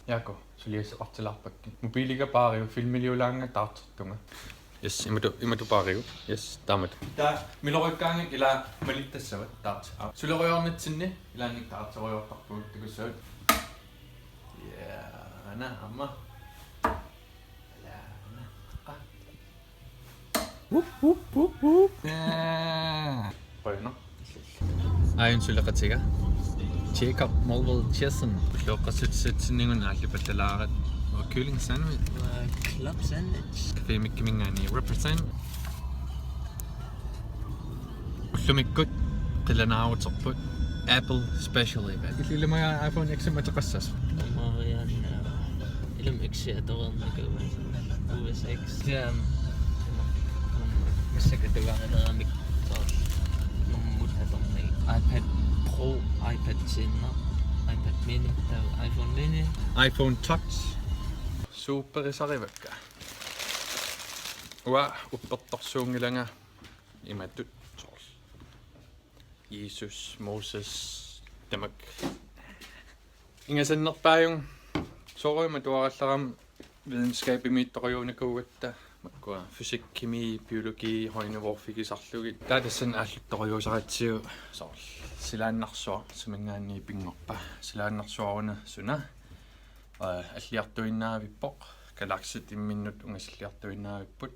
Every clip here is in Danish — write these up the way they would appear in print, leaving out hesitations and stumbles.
Jako, sulias artilarpakki. Mobiiliga paariu filmiliulaanga taartortunga. Yes, imatu paariu. Yes, taamat. Ta milorikkaangik ila malittassavut taart. Suleriornitsinni ilaannik taartoriortarpugut tukussuut. Yeah, ana amma. Bueno. Ayun sulaqatiga. Jacob Mulville Chesson. Loqasutsinningun aallipatalaarat. Kylling sandwich. Club sandwich. Cafe mikkimingani represent. Ullumikkut qilanaawuterput Apple specially. Illimaya iPhone X mataqassas. Marian ilum X atornernikua. OS X. Masakatugaanalaamik taas. Nummut hatorni. iPad Pro, iPad Sinner, iPad Mini, iPhone Mini. iPhone Touch. Superisarivakka. Ua uppertorsuungilanga imatut tors. Jesus, Moses, tamak. Ingasannerpaajung soruima tuarallaram videnskab imiittoriuunikuugatta makkua fysik, kemi, biologi, hoinuvorfikisarlugit taadassan aalluttoriusaratsiu sorl silaannarsuar sumingaanni pingorpa silaannarsuaruna suna аллиартуиннаавиппоқ галаксит имминнут унгассаллиартуиннаавиппут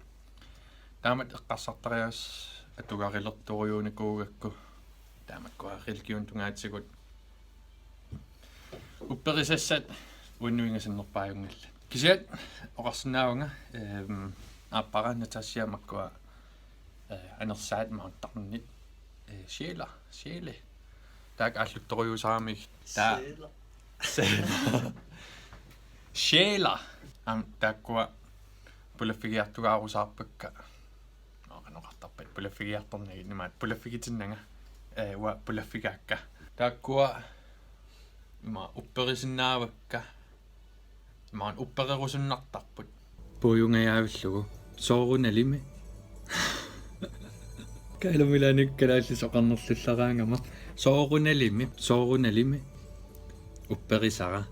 таамат эққарсартариас атугарилерторюуникуугакку таамаккуа религиун тунгаатсигут упперисассат уиннуингасаннерпааюнгилла кисиат оқарсинаавнга аппара натассиамаккуа анерсаат маунтарнит шееле таак ааллутторюусарамиг таа Sheila takkua pulafigiartugaarusaarpakka noqartarpat pulafigiartornagi nimaat pulafigitinnanga wa pulafigaakka takkua ima upperisinnaavakka imaan uppererusunnartarput puujungajaavillugu soorunalimi kailumilanik kalaallisoqarnerlullaraangama soorunalimi upperisara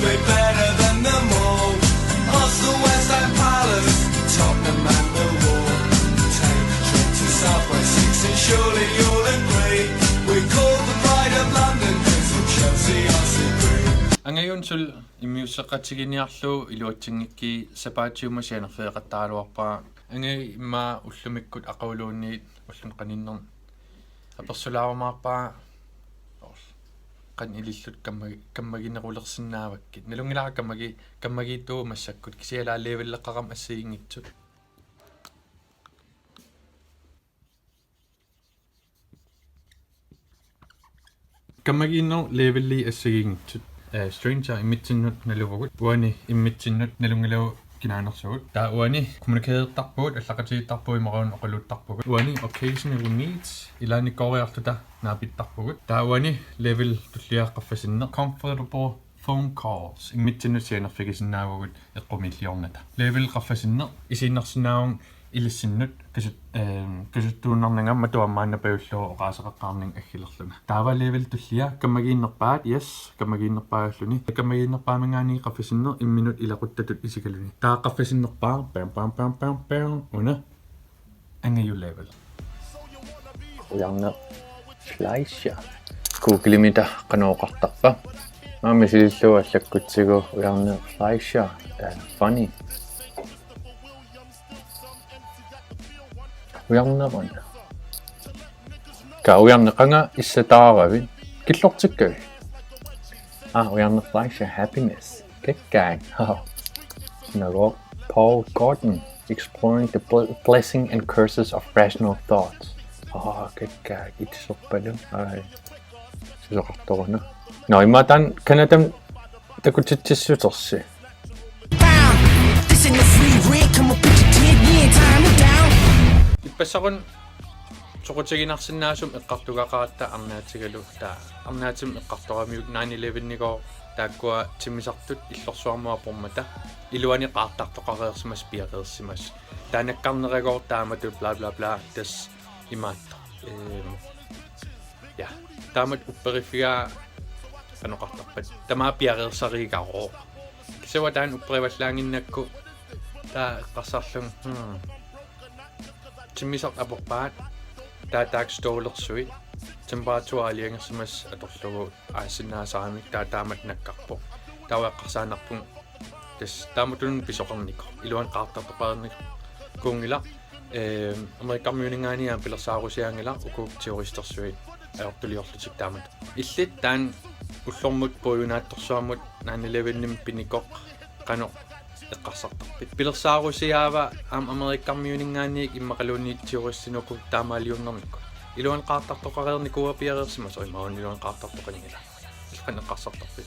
We're better than them all. Arsenal, West Ham Palace, Tottenham and Millwall. Take a trip to South West 6 and surely you'll agree. We're called the pride of London because of Chelsea RCB. Angayon sul immiussaqatiginiarlu iluatingikki sapaatiumasianerfeeqattaaluarpa angay imma ullumikkut aqauluunniit ullun qaninner apersulaarumaarpa qan ilillut kammaginerulersinnaavakkit nalungilara kammagiittuu massakkut kisialaa levelleqqaram assiingitsut kammagiinner levelli assiingitsut stranger immitsinnut naluvugut uani immitsinnut nalungilavu kinaanersugut taa uani kommunikeertarpuut allaqatiittarpui maraun oqaluttarpugut uani occasional needs ilaanikkooriartuta naapittarpugut taa uani level tulliaaqqaffasinne comfortable phone calls immitsinnut eqqumilliornata level qaffasinne isiinnersinnaavun ilissinnut kasuttuunnarnangamma tuammaannapaullu oqaaseqaqqaarning aggilerluna taava level tullia kammagiinnerpaat yes kammagiinnerpaalluni kammagiinnerpaamangaani qaffasinne imminut ilaquttatut isikaluni taa qaffasinnerpaa pam una angayu level uyanna fleischer kuukilimita qanooqartarpa maami silillu allakkutsigu uyanna fleischer funny ujarnerun ka ujarneqanga issataaravit killortikkavi ujarnerfleischer happiness kekkaang nagor Paul Gordon exploring the blessing and curses of rational thoughts kekkaag itsorpalu sisoqartoruna no imatan kanatam takutitsissutersi This in the free rate, come up with your 10 year time down. ippassaqun soqutiginarsinnaasum eqqartugaqaratta arnaatigalu taa arnaatim eqqartoramiuk 9/11 taakkua timisartut illorsuarmua pormata iluani qaartartoqareersimas piaqeersimas taanakkarneragor taamatu bla bla bla tas imaatto ja taamat upperifiga panoqartarpat tamaa piareersariigaroo kisuwa taan upperivallaanginnakku taa qassarlung timmisaq aporpaat taataak stoolersui temperatura aliangersimas atorlugu aasinnaasaaramik taamat nakkarpo tawaqqarsaanarpun tas taamatun pisoqarnikor iluan qaartartoqaarnik kuungila amerikkammiuningaaniaan pilersaarusiaangila ukuuktioristersui aortuliorlutik taamat illit taan ullormut puujunaattorsuammut 9/11nim pinikoq qano eqqarsartarpit pilersaarusiaava amerikkammiuningaaniik immaqaluunniitsiorissinuku taamaaliunnernikku iluan qaartartoqareernikuwa piareersimas oimaun iluan qaartartoqaningila ilqan eqqarsartarpit